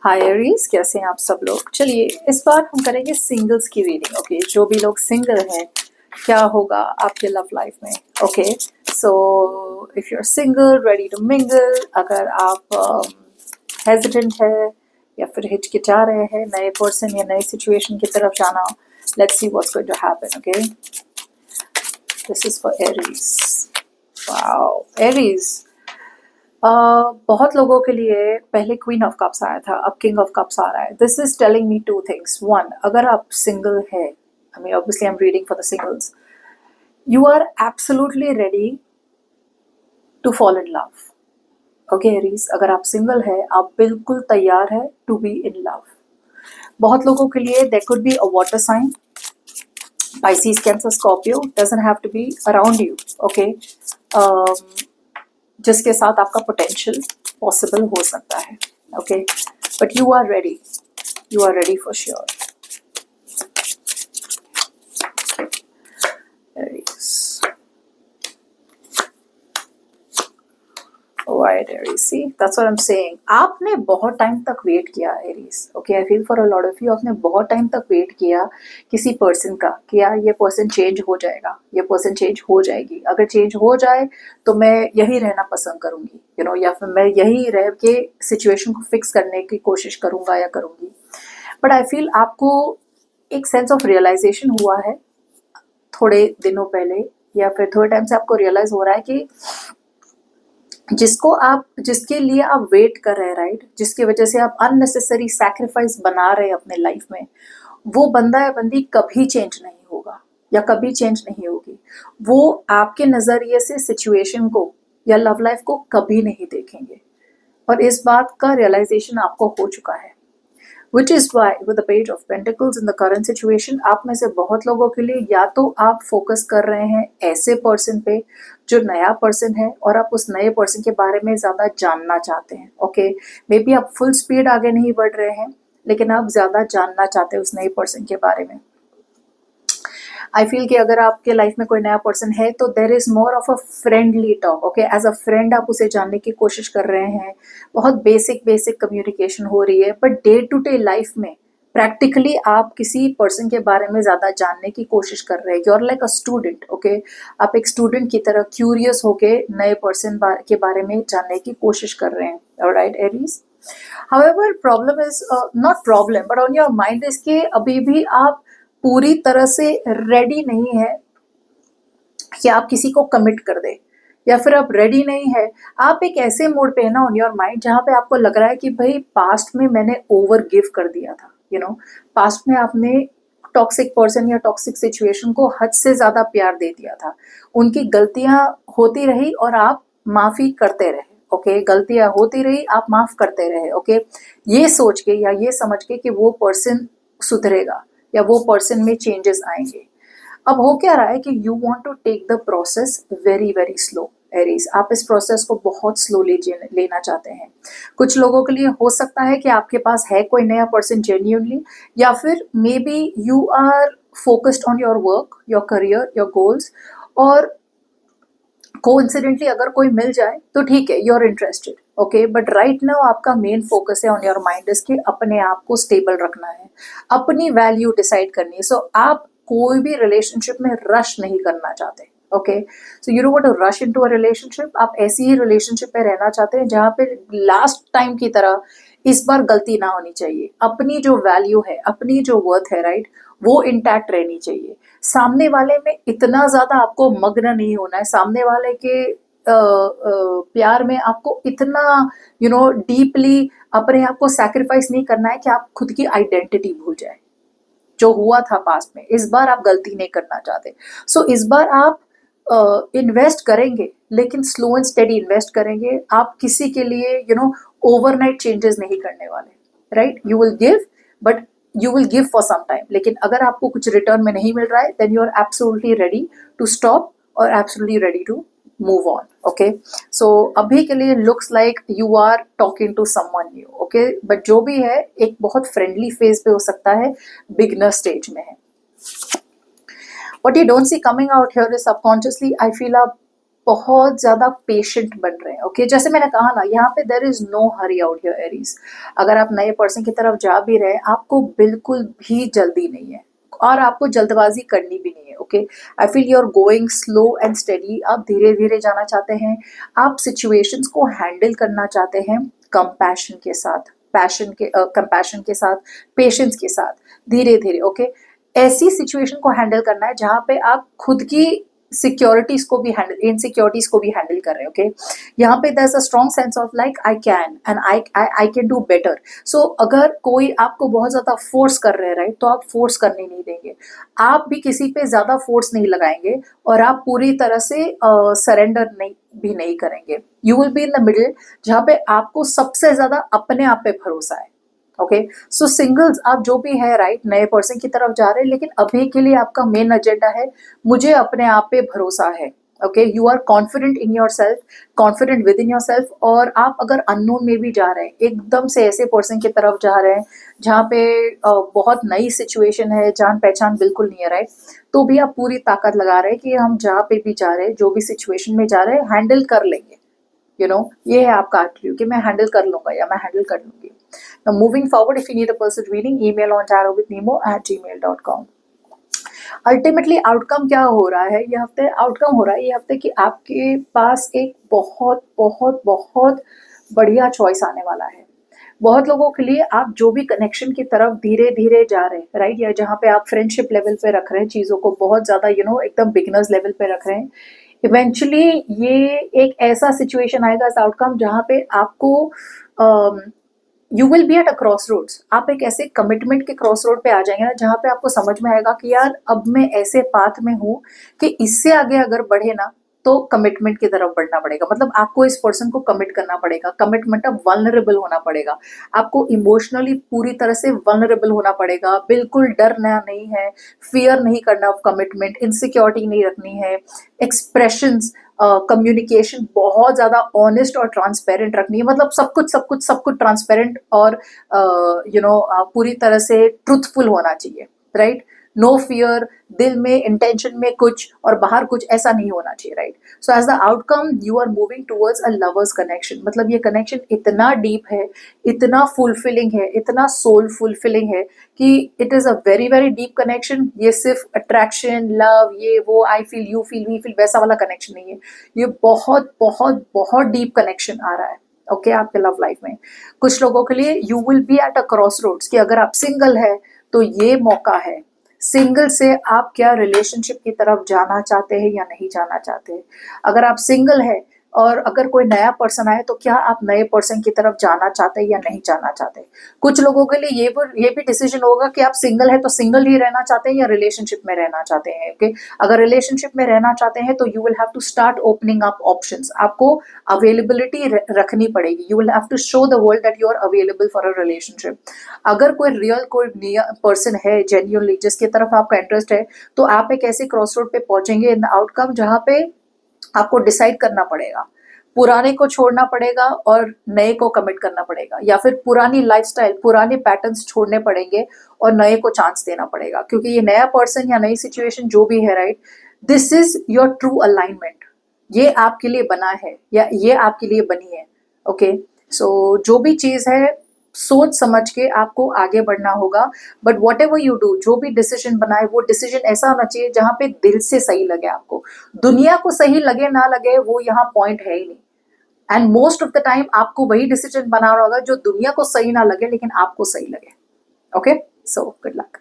हाय Aries, कैसे हैं आप सब लोग। चलिए इस बार हम करेंगे सिंगल्स की रीडिंग। ओके, जो भी लोग सिंगल हैं क्या होगा आपके लव लाइफ में। Okay, so if you are single ready to mingle, अगर आप हेजिटेंट है या फिर हिचकिचा रहे हैं नए पर्सन या नए सिचुएशन की तरफ जाना, let's see what's going to happen. Okay, this is for Aries. Wow Aries, बहुत लोगों के लिए पहले क्वीन ऑफ कप्स आया था, अब किंग ऑफ कप्स आ रहा है। This is telling me two things. One, अगर आप सिंगल है, I mean obviously I am reading for the singles, you are absolutely ready to fall in love. Okay Aries, अगर आप सिंगल है आप बिल्कुल तैयार है टू बी इन लव। बहुत लोगों के लिए there could be a water sign, Pisces, Cancer, Scorpio, doesn't have to be around you. Okay, जिसके साथ आपका पोटेंशियल पॉसिबल हो सकता है। Okay, but you are ready for sure. Right, Aries. See, that's what I'm saying. आपने बहुत time तक wait किया Aries. Okay, I feel for a lot of you, आपने बहुत टाइम तक वेट किया किसी पर्सन का, कि यार ये पर्सन चेंज हो जाएगा, ये पर्सन चेंज हो जाएगी। अगर चेंज हो जाए तो मैं यही रहना पसंद करूंगी, यू नो, या फिर मैं यही रह के सिचुएशन को फिक्स करने की कोशिश करूंगा या करूंगी। बट आई फील आपको एक सेंस ऑफ रियलाइजेशन हुआ है थोड़े दिनों पहले, या फिर थोड़े टाइम से आपको रियलाइज हो रहा है कि जिसके लिए आप वेट कर रहे हैं, राइट, जिसकी वजह से आप अननेसेसरी सैक्रिफाइस बना रहे हैं अपने लाइफ में, वो बंदा या बंदी कभी चेंज नहीं होगा या कभी चेंज नहीं होगी। वो आपके नजरिए से सिचुएशन को या लव लाइफ को कभी नहीं देखेंगे, और इस बात का रियलाइजेशन आपको हो चुका है। Which is why with the page of pentacles in the current situation, आप में से बहुत लोगों के लिए या तो आप फोकस कर रहे हैं ऐसे पर्सन पे जो नया पर्सन है और आप उस नए पर्सन के बारे में ज़्यादा जानना चाहते हैं। ओके, मे बी आप फुल स्पीड आगे नहीं बढ़ रहे हैं, लेकिन आप ज़्यादा जानना चाहते हैं उस नए पर्सन के बारे में। आई फील कि अगर आपके लाइफ में कोई नया पर्सन है तो there is more of a friendly talk. Okay, as a friend आप उसे जानने की कोशिश कर रहे हैं, बहुत बेसिक कम्युनिकेशन हो रही है, but day to day life में प्रैक्टिकली आप किसी पर्सन के बारे में ज़्यादा जानने की कोशिश कर रहे हैं। You are like a student. Okay, आप एक स्टूडेंट की तरह क्यूरियस होके नए पर्सन के बारे में जानने की कोशिश कर रहे हैं। Alright Aries, however problem is not problem but on your mind is के अभी भी आप पूरी तरह से रेडी नहीं है कि आप किसी को कमिट कर दे, या फिर आप रेडी नहीं है, आप एक ऐसे मोड पे है ना ऑन योर माइंड जहाँ पे आपको लग रहा है कि भाई पास्ट में मैंने ओवर गिव कर दिया था, यू नो, पास्ट में आपने टॉक्सिक पर्सन या टॉक्सिक सिचुएशन को हद से ज्यादा प्यार दे दिया था। उनकी गलतियां होती रही और आप माफी करते रहे। ओके, गलतियां होती रही, आप माफ करते रहे। ओके, ये सोच के या ये समझ के कि वो पर्सन सुधरेगा या वो पर्सन में चेंजेस आएंगे। अब हो क्या रहा है कि you want to take the process very very slow Aries. आप इस प्रोसेस को बहुत स्लोली लेना चाहते हैं। कुछ लोगों के लिए हो सकता है कि आपके पास है कोई नया पर्सन जेन्युइनली, या फिर maybe you are focused on your work, your career, your goals, और कोइंसिडेंटली अगर कोई मिल जाए तो ठीक है, you are interested. Okay, but right now आपका मेन फोकस है ऑन योर माइंड इज कि अपने आप को स्टेबल रखना है, अपनी वैल्यू डिसाइड करनी है। सो आप कोई भी रिलेशनशिप में रश नहीं करना चाहते। Okay, so you don't want to rush into a relationship. आप ऐसी ही रिलेशनशिप में रहना चाहते हैं जहां पे लास्ट टाइम की तरह इस बार गलती ना होनी चाहिए। अपनी जो वैल्यू है, अपनी जो वर्थ है, राइट, वो इंटैक्ट रहनी चाहिए। सामने वाले में इतना ज्यादा आपको मग्न नहीं होना है, सामने वाले के प्यार में आपको इतना यू नो डीपली अपने आप को सैक्रिफाइस नहीं करना है कि आप खुद की आइडेंटिटी भूल जाए। जो हुआ था पास्ट में, इस बार आप गलती नहीं करना चाहते। सो इस बार आप इन्वेस्ट करेंगे, लेकिन स्लो एंड स्टेडी इन्वेस्ट करेंगे। आप किसी के लिए यू नो ओवरनाइट चेंजेस नहीं करने वाले, right. You will give, but you will give for some time, लेकिन अगर आपको कुछ रिटर्न में नहीं मिल रहा है then you are absolutely ready to stop और absolutely ready to move on. Okay, so अभी के लिए looks like you are talking to someone new. Okay, but जो भी है एक बहुत फ्रेंडली फेज पे हो सकता है, बिगनर स्टेज में है। What you don't see coming out here is subconsciously I feel आप बहुत ज्यादा पेशेंट बन रहे हैं। ओके, जैसे मैंने कहा ना, यहाँ पे there is no hurry out here Aries. अगर आप नए पर्सन की तरफ जा भी रहे हैं, आपको बिल्कुल भी जल्दी नहीं है और आपको जल्दबाजी करनी भी नहीं है। Okay, I feel you are going slow and steady. आप धीरे धीरे जाना चाहते हैं, आप सिचुएशंस को हैंडल करना चाहते हैं कंपैशन के साथ, कंपैशन के साथ, पेशेंस के साथ, धीरे धीरे। ओके, ऐसी सिचुएशन को हैंडल करना है जहां पे आप खुद की सिक्योरिटीज को भी हैंडल, इनसिक्योरिटीज को भी हैंडल कर रहे हैं। ओके, यहाँ पे there is a strong sense of like I can and I can do better. So अगर कोई आपको बहुत ज्यादा फोर्स कर रहे हैं, राइट, तो आप फोर्स करने नहीं देंगे, आप भी किसी पे ज्यादा फोर्स नहीं लगाएंगे और आप पूरी तरह से सरेंडर नहीं भी नहीं करेंगे। You will be in the middle, जहाँ पे आपको सबसे ज्यादा अपने आप पे भरोसा है। ओके, सो सिंगल्स आप जो भी है, राइट, नए पर्सन की तरफ जा रहे हैं, लेकिन अभी के लिए आपका मेन एजेंडा है मुझे अपने आप पे भरोसा है। Okay, you are confident in yourself, confident within yourself. और आप अगर अननोन में भी जा रहे हैं, एकदम से ऐसे पर्सन की तरफ जा रहे हैं जहाँ पे बहुत नई सिचुएशन है, जान पहचान बिल्कुल नहीं है, राइट, तो भी आप पूरी ताकत लगा रहे हैं कि हम जहाँ पे भी जा रहे हैं, जो भी सिचुएशन में जा रहे हैं, हैंडल कर लेंगे। ये है आपका एटीट्यूड कि मैं हैंडल कर लूंगा या मैं हैंडल कर लूंगी। Now moving forward, if you need a person reading, email on tarotwithnemo@gmail.com। Ultimately outcome क्या हो रहा है ये हफ्ते? आउटकम हो रहा है ये हफ्ते कि आपके पास एक बहुत बहुत बहुत बढ़िया चॉइस आने वाला है। बहुत लोगों के लिए आप जो भी कनेक्शन की तरफ धीरे धीरे जा रहे हैं, राइट, या जहाँ पे आप फ्रेंडशिप लेवल पे रख रहे हैं चीजों को, बहुत ज्यादा एकदम बिगनर्स लेवल पे रख रहे हैं, इवेंचुअली ये एक ऐसा सिचुएशन आएगा, इस आउटकम, जहाँ पे आपको you will be at a crossroads. आप एक ऐसे कमिटमेंट के क्रॉस रोड पे आ जाएंगे ना, जहाँ पे आपको समझ में आएगा कि यार अब मैं ऐसे पाथ में हूँ कि इससे आगे अगर बढ़े ना तो कमिटमेंट की तरफ बढ़ना पड़ेगा। मतलब आपको इस पर्सन को कमिट करना पड़ेगा, कमिट मतलब वल्नरेबल होना पड़ेगा, आपको इमोशनली पूरी तरह से वल्नरेबल होना पड़ेगा, बिल्कुल डरना नहीं है, फियर नहीं करना ऑफ कमिटमेंट, इनसिक्योरिटी नहीं रखनी है, एक्सप्रेशंस, कम्युनिकेशन बहुत ज्यादा ऑनेस्ट और ट्रांसपेरेंट रखनी है। मतलब सब कुछ ट्रांसपेरेंट और पूरी तरह से ट्रूथफुल होना चाहिए, राइट। नो फियर, दिल में इंटेंशन में कुछ और बाहर कुछ, ऐसा नहीं होना चाहिए, right. So as the outcome you are moving towards a lovers connection. मतलब ये कनेक्शन इतना डीप है, इतना फुलफिलिंग है, इतना सोल फुलफिलिंग है कि it is a very very deep connection. ये सिर्फ अट्रैक्शन, लव, ये वो, I feel, you feel, we feel, वैसा वाला कनेक्शन नहीं है। ये बहुत बहुत बहुत डीप कनेक्शन आ रहा है। ओके, आपके लव लाइफ में कुछ लोगों के लिए you will be at a crossroads कि अगर आप सिंगल है तो ये मौका है। सिंगल से आप क्या रिलेशनशिप की तरफ जाना चाहते हैं या नहीं जाना चाहते? अगर आप सिंगल है और अगर कोई नया पर्सन आए तो क्या आप नए पर्सन की तरफ जाना चाहते हैं या नहीं जाना चाहते? कुछ लोगों के लिए ये भी डिसीजन होगा कि आप सिंगल है तो सिंगल ही रहना चाहते हैं या रिलेशनशिप में रहना चाहते हैं। ओके, अगर रिलेशनशिप में रहना चाहते हैं तो you will have to start opening up options. आपको अवेलेबिलिटी रखनी पड़ेगी। You will have to show the world that you are available for a relationship. अगर कोई रियल कोई पर्सन है जेन्युइनली जिसकी तरफ आपका इंटरेस्ट है, तो आप एक ऐसे क्रॉस रोड पे पहुंचेंगे इन द आउटकम जहां पे आपको डिसाइड करना पड़ेगा, पुराने को छोड़ना पड़ेगा और नए को कमिट करना पड़ेगा, या फिर पुरानी लाइफस्टाइल, पुराने पैटर्न्स छोड़ने पड़ेंगे और नए को चांस देना पड़ेगा। क्योंकि ये नया पर्सन या नई सिचुएशन जो भी है, right, this is your true alignment. ये आपके लिए बना है या ये आपके लिए बनी है। ओके, सो जो भी चीज है सोच समझ के आपको आगे बढ़ना होगा। But what ever you do, जो भी डिसीजन बनाए वो डिसीजन ऐसा होना चाहिए जहां पे दिल से सही लगे आपको। दुनिया को सही लगे ना लगे वो यहाँ पॉइंट है ही नहीं। And most of the time आपको वही डिसीजन बनाना होगा जो दुनिया को सही ना लगे लेकिन आपको सही लगे। Okay, so good luck.